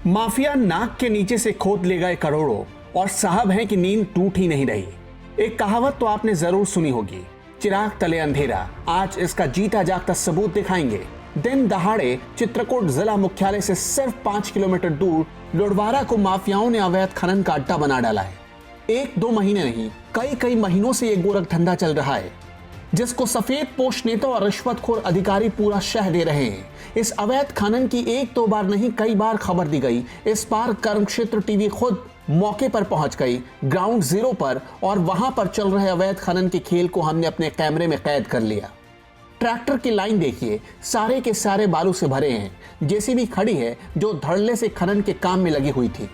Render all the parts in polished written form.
Mafia नाक के नीचे से खोद ले गए करोड़ों और साहब हैं कि नींद टूट ही नहीं रही। एक कहावत तो आपने जरूर सुनी होगी, चिराग तले अंधेरा। आज इसका जीता जागता सबूत दिखाएंगे। दिन दहाड़े चित्रकूट जिला मुख्यालय से सिर्फ 5 किलोमीटर दूर लुड़वारा को माफियाओं ने अवैध खनन का अड्डा बना डाला है। 1-2 महीने नहीं, कई महीनों से ये गोरख धंधा चल रहा है, जिसको सफेद पोश नेता और रिश्वतखोर अधिकारी पूरा शह दे रहे हैं। इस अवैध खनन की 1-2 बार नहीं, कई बार खबर दी गई। इस बार कर्म क्षेत्र टीवी खुद मौके पर पहुंच गई, ग्राउंड जीरो पर, और वहां पर चल रहे अवैध खनन के खेल को हमने अपने कैमरे में कैद कर लिया। ट्रैक्टर की लाइन देखिए, सारे के सारे बालू से भरे हैं। जेसीबी खड़ी है जो धड़ल्ले से खनन के काम में लगी हुई थी।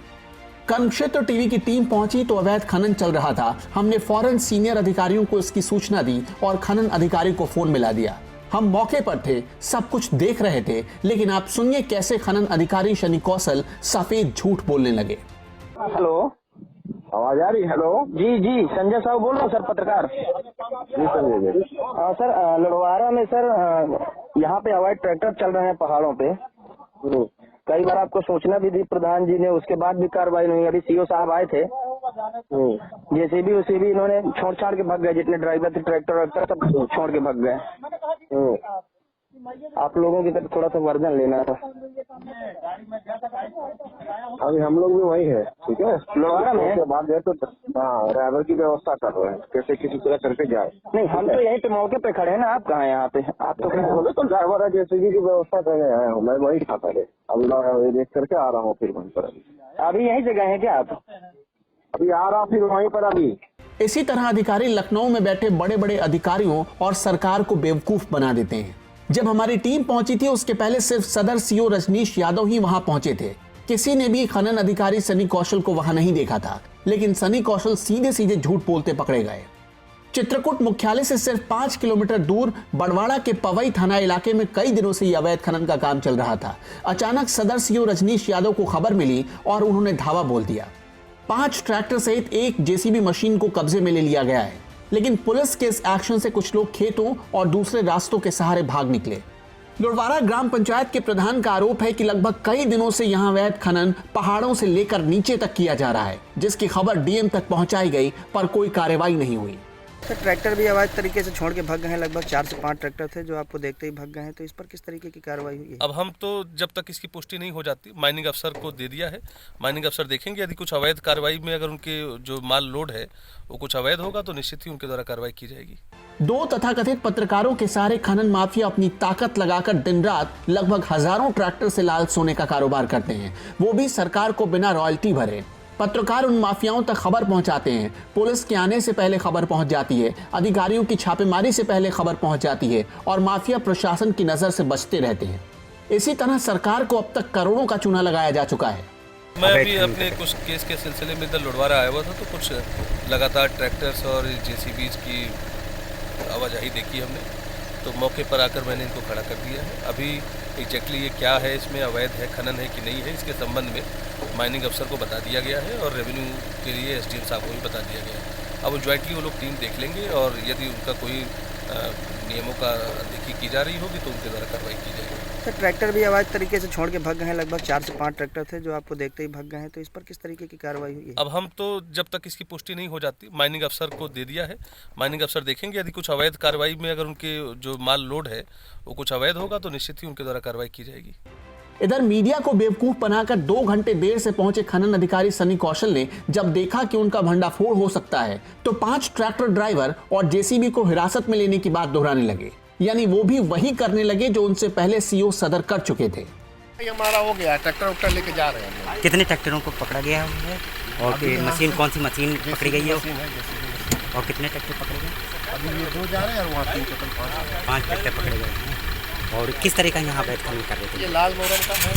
कर्म क्षेत्र टीवी की टीम पहुंची तो अवैध खनन चल रहा था। हमने फौरन सीनियर अधिकारियों को इसकी सूचना दी और खनन अधिकारी को फोन मिला दिया। हम मौके पर थे, सब कुछ देख रहे थे, लेकिन आप सुनिए कैसे खनन अधिकारी शनि कौशल सफेद झूठ बोलने लगे। हेलो, आवाज आ रही? हेलो जी संजय साहब बोल रहा हूँ सर, पत्रकार। जी संजय जी। सर लुड़वारा में सर यहाँ पे अवैध ट्रैक्टर चल रहे हैं पहाड़ों पे। कई बार आपको सूचना भी दी प्रधान जी ने, उसके बाद भी कार्रवाई नहीं। अभी सीओ साहब आए थे, जेसीबी उसीबी इन्होंने छोड़ छाड़ के भाग गए। जितने ड्राइवर थे ट्रैक्टर वैक्टर सब छोड़ के भाग गए। आप लोगों की तरफ थोड़ा सा वर्जन लेना था। अभी हम लोग भी वही है, ठीक है, लुड़वारा में उसके बाद गए तो ड्राइवर की व्यवस्था कर रहे हैं, कैसे किसी तरह करके जाए। नहीं, हम तो यहीं पे मौके पे खड़े हैं ना। आप कहाँ हैं यहाँ पे? आप तो कहीं बोले तो ड्राइवर है, जैसे की व्यवस्था करने आया हूँ। मैं वही था पहले, अब देख करके आ रहा हूँ फिर वहीं पर। अभी यही जगह है क्या आप? अभी आ रहा फिर वहीं पर। अभी इसी तरह अधिकारी लखनऊ में बैठे बड़े बड़े अधिकारियों और सरकार को बेवकूफ बना देते हैं। जब हमारी टीम पहुंची थी उसके पहले सिर्फ सदर सीओ रजनीश यादव ही वहां पहुंचे थे। किसी ने भी खनन अधिकारी सनी कौशल को वहां नहीं देखा था, लेकिन सनी कौशल सीधे सीधे झूठ बोलते पकड़े गए। चित्रकूट मुख्यालय से सिर्फ 5 किलोमीटर दूर बड़वाड़ा के पवई थाना इलाके में कई दिनों से अवैध खनन का काम चल रहा था। अचानक सदर सीओ रजनीश यादव को खबर मिली और उन्होंने धावा बोल दिया। 5 ट्रैक्टर सहित एक जेसीबी मशीन को कब्जे में ले लिया गया है, लेकिन पुलिस के इस एक्शन से कुछ लोग खेतों और दूसरे रास्तों के सहारे भाग निकले। लुड़वारा ग्राम पंचायत के प्रधान का आरोप है कि लगभग कई दिनों से यहां अवैध खनन पहाड़ों से लेकर नीचे तक किया जा रहा है, जिसकी खबर डीएम तक पहुंचाई गई पर कोई कार्रवाई नहीं हुई। सर ट्रैक्टर भी अवैध तरीके से छोड़ के भाग गए हैं। लगभग 4 से 5 ट्रैक्टर थे जो आपको देखते ही भाग गए हैं। तो इस पर किस तरीके की कार्रवाई हुई है? अब हम तो जब तक इसकी पुष्टि नहीं हो जाती, माइनिंग अफसर को दे दिया है। माइनिंग अफसर देखेंगे, यदि कुछ अवैध कार्रवाई में अगर उनके जो माल लोड है वो कुछ अवैध होगा तो निश्चित ही उनके द्वारा कार्रवाई की जाएगी। 2 तथाकथित पत्रकारों के सारे खनन माफिया अपनी ताकत लगाकर दिन रात लगभग हजारों ट्रैक्टर से लाल सोने का कारोबार करते हैं, वो भी सरकार को बिना रॉयल्टी भरे। पत्रकार उन माफियाओं तक खबर पहुंचाते हैं, पुलिस के आने से पहले खबर पहुंच जाती है, अधिकारियों की छापेमारी से पहले खबर पहुंच जाती है और माफिया प्रशासन की नजर से बचते रहते हैं। इसी तरह सरकार को अब तक करोड़ों का चूना लगाया जा चुका है। मैं अभी अपने कुछ केस के सिलसिले में इधर लुड़वारा आया हुआ था, तो कुछ लगातार ट्रैक्टर्स और जेसीबीज की आवाजाही देखी हमने, तो मौके पर आकर मैंने इनको खड़ा कर दिया है। अभी एग्जैक्टली ये क्या है, इसमें अवैध है, खनन है कि नहीं है, इसके संबंध में माइनिंग अफसर को बता दिया गया है और रेवेन्यू के लिए एसडीएम साहब को भी बता दिया गया है। अब ज्वाइंटली वो लोग टीम देख लेंगे और यदि उनका कोई नियमों का देखी की जा रही होगी तो उनके द्वारा कार्रवाई की जाएगी। सर ट्रैक्टर भी अवैध तरीके से छोड़ के भाग गए हैं। लगभग 4 से 5 ट्रैक्टर थे जो आपको देखते ही भाग गए हैं। तो इस पर किस तरीके की कार्रवाई हुई है? अब हम तो जब तक इसकी पुष्टि नहीं हो जाती, माइनिंग अफसर को दे दिया है। माइनिंग अफसर देखेंगे, यदि कुछ अवैध कार्रवाई में अगर उनके जो माल लोड है वो कुछ अवैध होगा तो निश्चित ही उनके द्वारा कार्रवाई की जाएगी। इधर मीडिया को बेवकूफ बनाकर 2 घंटे देर से पहुंचे खनन अधिकारी सनी कौशल ने जब देखा कि उनका भंडाफोड़ हो सकता है तो 5 ट्रैक्टर ड्राइवर और जेसीबी को हिरासत में लेने की बात दोहराने लगे। यानी वो भी वही करने लगे जो उनसे पहले सीओ सदर कर चुके थे। हमारा हो गया, ट्रैक्टर वैक्टर लेके जा रहे हैं। कितने ट्रैक्टरों को पकड़ा गया है और मशीन कौन सी मशीन पकड़ी गई है और कितने ट्रैक्टर पकड़े गए? अभी ये 2 जा रहे हैं और वहाँ 3 टोटल 5 ट्रैक्टर पकड़े गए हैं। और किस तरह का यहाँ अवैध खनन कर रहे थे? ये लाल मोरम का है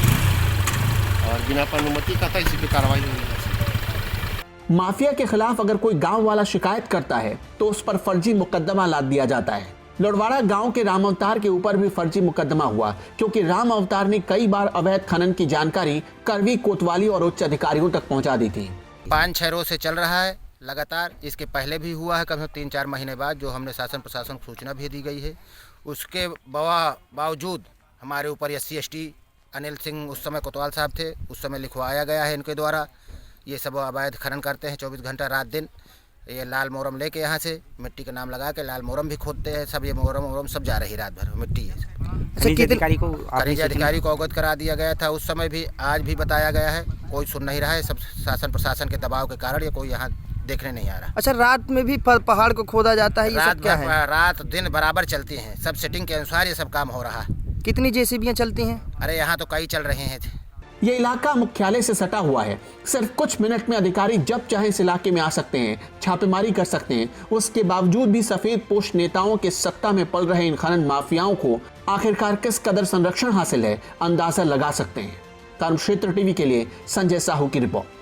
और बिना अनुमति का था, इसी पे कार्रवाई हुई है। माफिया के खिलाफ अगर कोई गांव वाला शिकायत करता है तो उस पर फर्जी मुकदमा लाद दिया जाता है। लुड़वाड़ा गांव के राम अवतार के ऊपर भी फर्जी मुकदमा हुआ, क्योंकि राम अवतार ने कई बार अवैध खनन की जानकारी करवी कोतवाली और उच्च अधिकारियों तक पहुंचा दी थी। 5-6 रोज से चल रहा है लगातार। इसके पहले भी हुआ है, कभी 3-4 महीने बाद, जो हमने शासन प्रशासन को सूचना भी दी गई है। उसके बावजूद हमारे ऊपर SC ST अनिल सिंह उस समय कोतवाल साहब थे, उस समय लिखवाया गया है इनके द्वारा। ये सब अवैध खनन करते हैं 24 घंटा रात दिन। ये लाल मोरम लेके यहाँ से मिट्टी का नाम लगा के लाल मोरम भी खोदते हैं सब। ये मोरम सब जा रही रात भर मिट्टी है। खनिज अधिकारी को खनिज अधिकारी को अवगत करा दिया गया था उस समय भी, आज भी बताया गया है, कोई सुन नहीं रहा है। सब शासन प्रशासन के दबाव के कारण ये कोई यहाँ देखने नहीं आ रहा। अच्छा, रात में भी पहाड़ को खोदा जाता है, ये सब क्या है? रात दिन बराबर चलती हैं, सब सेटिंग के अनुसार ये सब काम हो रहा है। कितनी जेसीबियां चलती हैं? अरे यहाँ तो कई चल रहे हैं। ये इलाका मुख्यालय से सटा हुआ है। सिर्फ कुछ मिनट में अधिकारी जब चाहे इस इलाके में आ सकते हैं, छापेमारी कर सकते हैं। उसके बावजूद भी सफेद पोश नेताओं के सत्ता में पल रहे इन खनन माफियाओं को आखिरकार किस कदर संरक्षण हासिल है, अंदाजा लगा सकते हैं। कर्म क्षेत्र टीवी के लिए संजय साहू की रिपोर्ट।